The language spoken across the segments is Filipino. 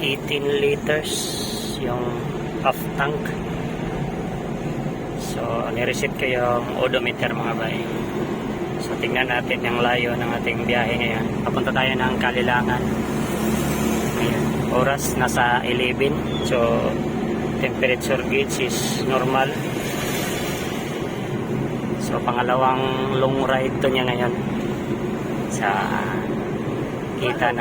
18 liters yung half tank. So nireset ko yung odometer mga bay. So tingnan natin yung layo ng ating biyahe ngayon. Papunta tayo ng Kalilangan. Ayan. Oras nasa 11. So temperature gauge is normal. So pangalawang long ride to niya ngayon. Sa kita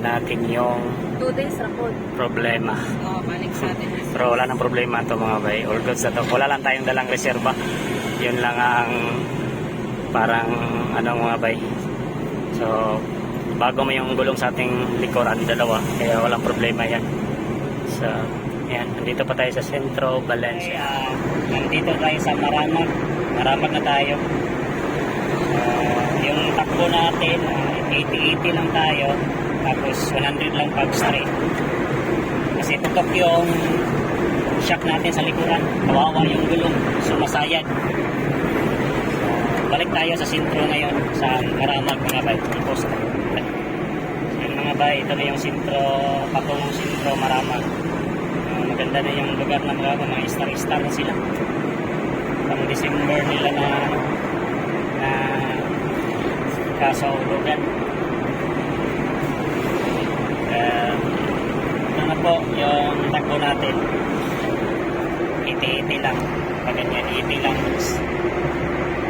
natin yung 2 days rapod. problema. Balik sa atin. Pero wala nang problema to mga bay. All goods na to. Wala lang tayong dalang reserba. Yun lang ang parang mga bay. So bago may yung gulong sa ating likuran, dalawa. Kaya walang problema yan. So yan, nandito pa tayo sa Sentro, Valencia. Nandito tayo sa Maramag. Maramag na tayo. Yung takbo natin, 80-80 lang tayo. Tapos 100 lang pag straight. Kasi tutok yung shock natin sa likuran. Kawawa yung gulong. Sumasayad. Balik tayo sa Sentro ngayon. Sa Maramag mga bay. Post. Yan mga bay. Ito na yung Sentro. Patungong Sentro Maramag. Maganda na yung lugar na mga star-star na sila. Pang December nila na kasaulugan. Ano na po yung takbo natin, 80-80 lang pag ganyan, 80 lang.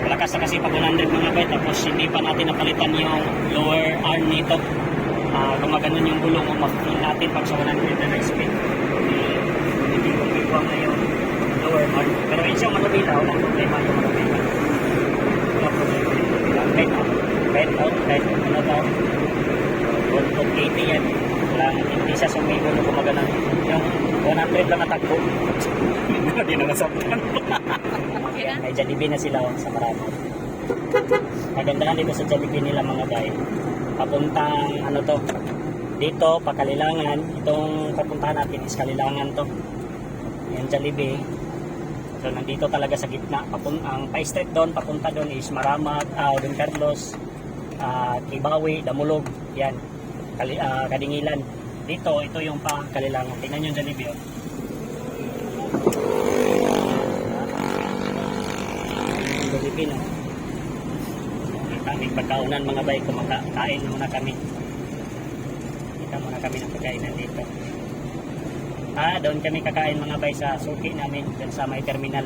Malakas na kasi pag 100 mga bay, tapos hindi pa natin napalitan yung lower arm nito. Gumaganon yung gulong, ma-feel natin pag sa 100 na speed. Hindi bumibuwang na yung lower arm, pero yun siyang manubila, walang problema yung manubila. Walang problema yung manubila. Kahit out, kahit ano daw, 180 yan. Hindi siya sumigo na gumaganon. Yung 100 lang natakbo. Hindi na nasaktan. May Jollibee na sila sa Maramag. Magandahan dito sa Jollibee nila mga bay. Papuntang dito pa Kalilangan. Itong papuntahan natin is Kalilangan to. Yung Jollibee. So nandito talaga sa gitna. Ang pa-street doon, papunta doon is Maramag, Don Carlos, Kibawi, Damulog. Yan. Kadingilan. Dito, ito yung pa Kalilangan. Tingnan yung Jollibee. Jollibee, no? Kaming pagkaunan mga bay, kumakain muna kami. Kita muna kami ng pagkainan dito. Doon kami kakain mga bay sa suki namin, dyan sa may terminal.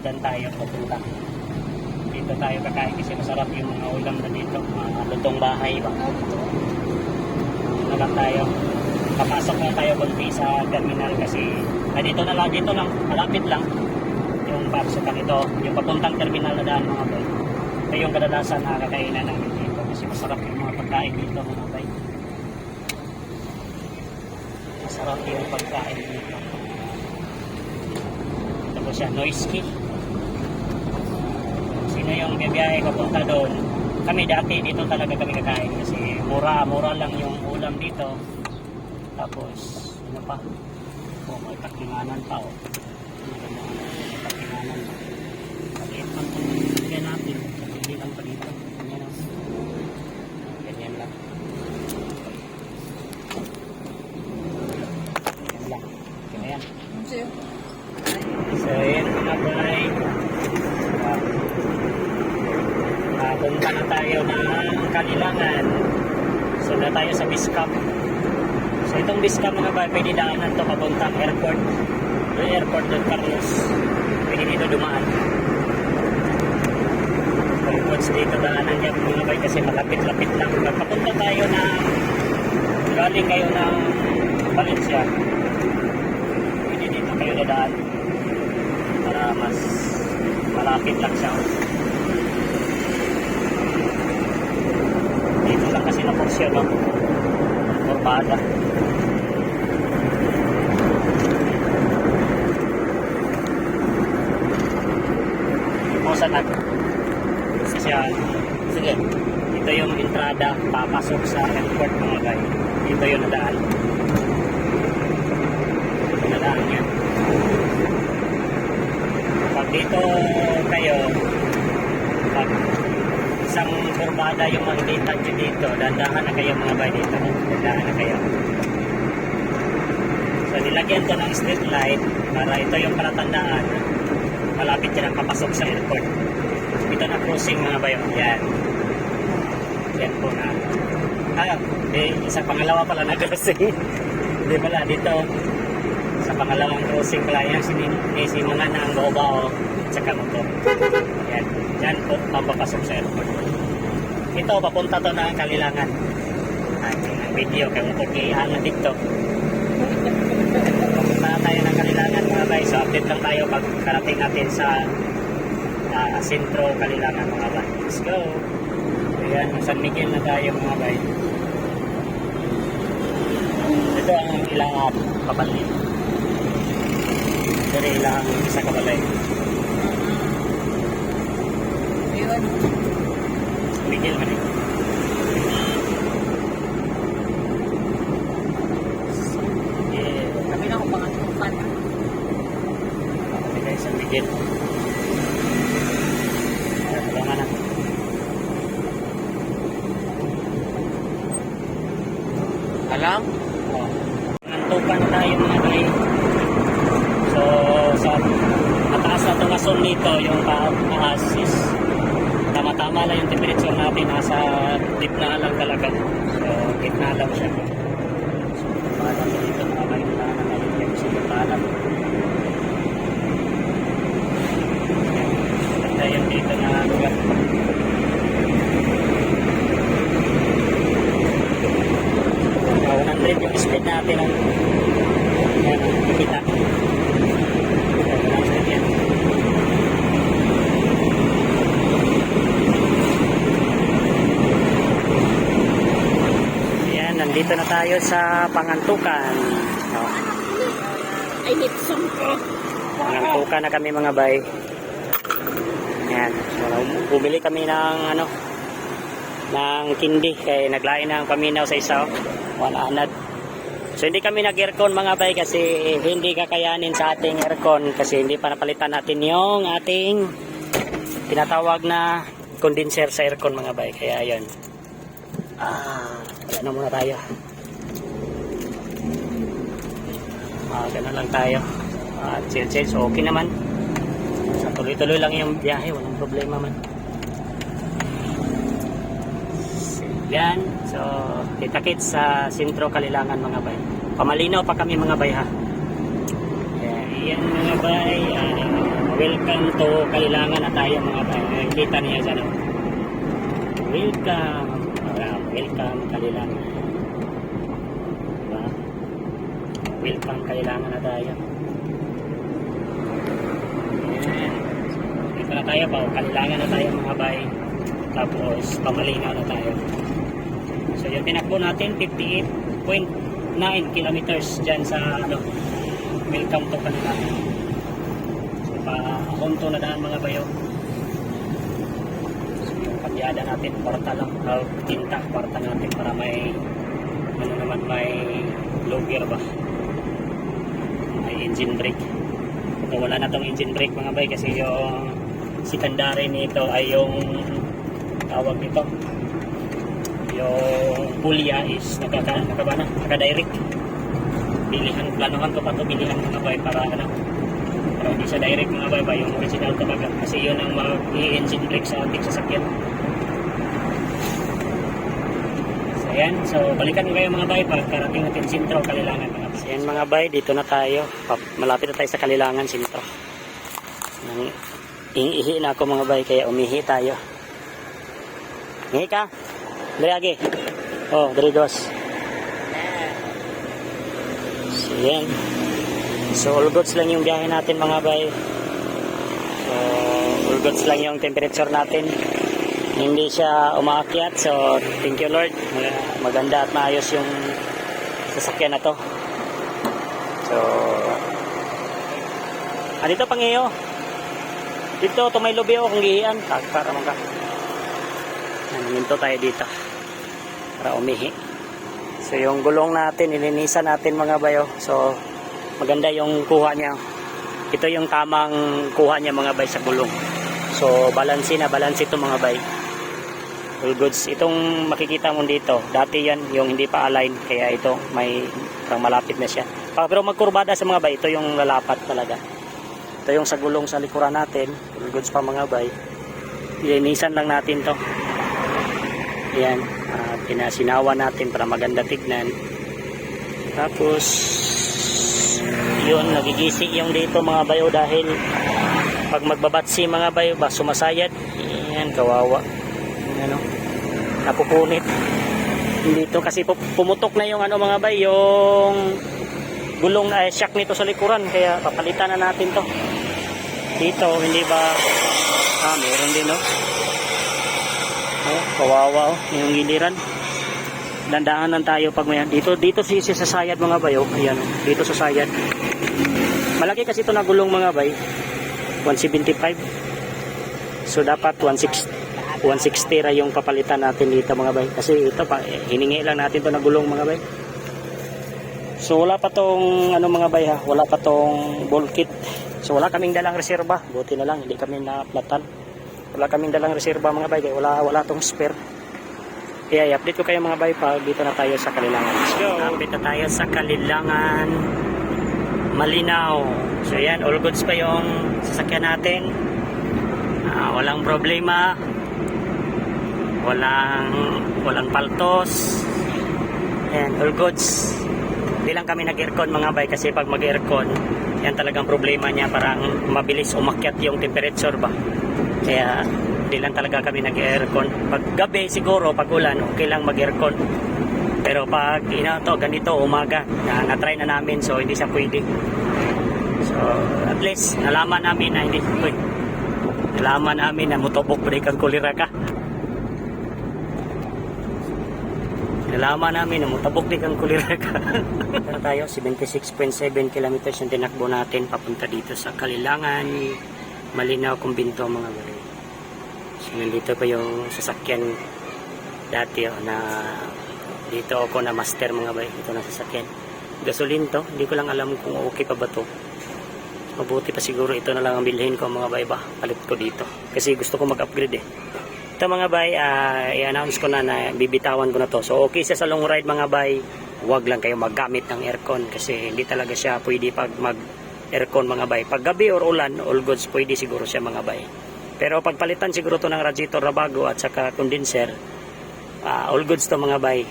Dyan tayo pupunta. Dito tayo kakain kasi masarap yung mga ulam na dito, mga lutong bahay ba. Dito lang tayo. Papasok na tayo konti sa terminal kasi dito na lang, dito lang, malapit lang yung papasukan ito, yung papuntang terminal na daan mga bay. Ito yung kadalasan na kakainan namin dito kasi masarap yung mga pagkain dito mga bay. Masarap yung pagkain dito. Tapos siya, Noisky. Sino yung biyahe papunta doon? Kami dati dito talaga kami kakain kasi mura lang yung ulam dito. Tapos ano pa? May pakinganan pa may pakinganan. Pag-iit man kung bigyan natin, hindi lang pa dito. Ganyan lang. Ganyan lang. Ganyan. So yan mga bay. Punta na tayo ng Kalilangan. So na tayo sa Biscam. So itong Biscam mga bay, pwede daanan to papuntang airport. Yung airport Don Carlos. Pwede dito dumaan. Pagpunta dito daanan niya mga bay kasi malapit-lapit lang. Papunta tayo na galing kayo ng Valencia. Pwede dito kayo dadaan para mas malapit lang siya. Dito lang kasi na porsyon, no? Kurbada. Sa sige, ito yung entrada papasok sa airport mga guy. Ito yung nadaan. Nadaan yan. Pag dito kayo, pag isang kurbada yung maglitan nyo dito. Dandahan na kayo mga bay dito. Dandahan na kayo. So nilagyan ko ng street light para ito yung palatandaan. Malapit yan ang papasok sa airport. Ito na crossing mga bayo. Yan. Yan po na. Sa pangalawa pala na crossing. Hindi pala dito. Sa pangalawang crossing pala yan. Sinimangan na ang bao-bao. Tsaka mo to. Yan. Yan po papapasok sa airport. Ito papunta to na Kalilangan. Ang video kaya mo po kihaan dito. Papunta na tayo ng Kalilangan mga bay. So update lang tayo pag karating natin sa sentro Kalilangan mga bay. Let's go. Ayan, San Miguel na tayo mga bay. Ito ang ilang kabalay. Ito rin ilang isa kabalay. Ayun. San Miguel man eh. Kami na ko pangatlukan. Ito guys, San Miguel. Tulungan na. Alam? Nantukan tayo mga bay. So, sa mataas na tungason nito, yung taas is tama-tama lang yung temperature natin. Nasa gitna lang talaga. So, gitna lang siya. So, paalam na dito mga bay. Kailangan na yung episode ng paalam. Ganda yun dito na lugar. 100 yung speed natin ang nakikita. Ayan, nandito na tayo sa Pangantukan. I need some. Pangantukan na kami mga bay. Ayan, so bumili kami ng ng kindi kaya naglain ng paminaw sa isa. One anad. So hindi kami nag-aircon mga bay kasi hindi kakayanin sa ating aircon kasi hindi pa napalitan natin yung ating tinatawag na condenser sa aircon mga bay. Kaya yun. Wala na muna tayo. Ganun lang tayo. Chill. So okay naman. So tuloy-tuloy lang yung biyahe. Walang problema man. Yan. So, kita-kits sa sentro Kalilangan mga bay. Pamalinaw pa kami mga bay ha. Yan mga bay. Welcome to Kalilangan na tayo mga bay. Kita niya dyan. Welcome. Welcome Kalilangan. Diba? Welcome Kalilangan na tayo. Yan. Dito na tayo pa. Kalilangan na tayo mga bay. Tapos pamalinaw na tayo. So yung tinakbo natin 58.9 kilometers dyan sa welcome to Kalilangan. So pa-honto na daan mga bayo. So yung kabyada natin kwarta lang, tinta kwarta natin para may may low gear ba, may engine brake. So wala na tong engine brake mga bay kasi yung secondary nito ay yung tawag nito, yung pulya is naka-direct. Planohan ko pa ito bilihan mga bay para para hindi siya direct mga bay yung original talaga kasi yun ang mag-engine brake sa ating sasakyan. So ayan, so balikan kayo mga bay pag karating natin sentro Kalilangan mga bay. So ayan mga bay, dito na tayo, malapit na tayo sa Kalilangan sentro. Ihi na ako mga bay kaya umihi tayo. Ihi ka? Dari agi. Oh, dari dos. So, yan. So, all goods lang yung biyahe natin mga bay. So, all goods lang yung temperature natin. Hindi siya umaakyat. So, thank you Lord. Maganda at maayos yung sasakyan na to. So, dito pangiyo. Dito, tumay lobeo kung gihian. Para mga naminto tayo dito para umihi. So yung gulong natin nilinisan natin mga bayo. So maganda yung kuha niya. Ito yung tamang kuha niya mga bay sa gulong. So balance ito mga bay. all goods. Itong makikita mo dito, dati yan yung hindi pa align, kaya ito may parang malapit na siya. Pero magkurbada sa mga bay, ito yung lalapat talaga. Ito yung sa gulong sa likuran natin, all goods pa mga bay. Ilinisan lang natin to. Yan, pinasinawa natin para maganda tignan. Tapos yun, nagigisi yung dito mga bayo dahil pag magbabatsi mga bayo ba sumasayad. Yan, kawawa. Ano, napupunit dito kasi pumutok na yung ano mga bay, yung gulong shock nito sa likuran, kaya papalitan na natin to dito. Hindi ba meron din no, kawawa yung giliran. Dandahanan tayo pag may dito sa sayad mga bayo. Ayan, dito sa sayad malaki kasi ito na gulong mga bay, 175, so dapat 160 ra yung papalitan natin dito mga bay, kasi ito pa hiningi lang natin to na gulong mga bay. So wala pa tong ano mga bay ha, wala pa tong ball kit, so wala kaming dalang reserba, buti na lang hindi kami naplatan. Wala kaming dalang reserba mga bay, kaya wala tong spare. Kaya i-update ko kayo mga bay pag dito na tayo sa Kalilangan. Let's go! Update na tayo sa Kalilangan, Malinaw. So yan, all goods pa yung sasakyan natin. Walang problema. Walang paltos. Yan, all goods. Hindi lang kami nag-aircon mga bay, kasi pag mag-aircon, yan talagang problema niya, parang mabilis umakyat yung temperature ba. Kaya hindi lang talaga kami nag-aircon. Pag gabi siguro, pag ulan, okay lang mag-aircon. Pero pag ganito umaga, na-try na namin, so hindi siya pwede. So at least nalaman namin na hindi pwede. Nalaman namin na mutobok break ang kulira ka. Nalaman namin na mutobok break ang kulira ka. Pero tayo 76.7 kilometers yung tinakbo natin papunta dito sa Kalilangan, Malinaw, Kumbinto mga bari. So nandito pa yung sasakyan dati na dito ako na master mga bay. Ito na sasakyan, gasoline to, hindi ko lang alam kung okay pa ba to. Mabuti pa siguro ito na lang ang bilhin ko mga bay ba, palit ko dito kasi gusto ko mag-upgrade eh. Ito mga bay, i-announce ko na bibitawan ko na to. So okay siya sa long ride mga bay, huwag lang kayo maggamit ng aircon kasi hindi talaga siya pwede pag mag-aircon mga bay. Pag gabi or ulan, all goods, pwede siguro siya mga bay. Pero pagpalitan siguro to ng radiator na bago at saka condenser, all goods to mga bay.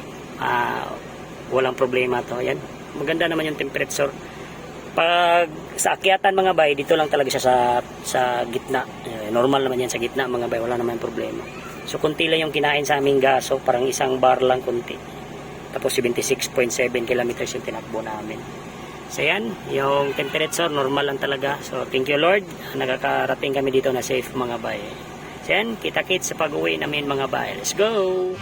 Walang problema to. Yan, maganda naman yung temperature. Pag sa akyatan mga bay, dito lang talaga siya sa gitna. Normal naman yan sa gitna mga bay, wala naman problema. So kunti lang yung kinain sa aming gaso, parang isang bar lang kunti. Tapos 76.7 kilometers yung tinakbo namin. So yan, yung temperature normal lang talaga. So thank you Lord, nakakarating kami dito na safe mga bay. So yan, kita-kits sa pag-uwi namin mga bay. Let's go!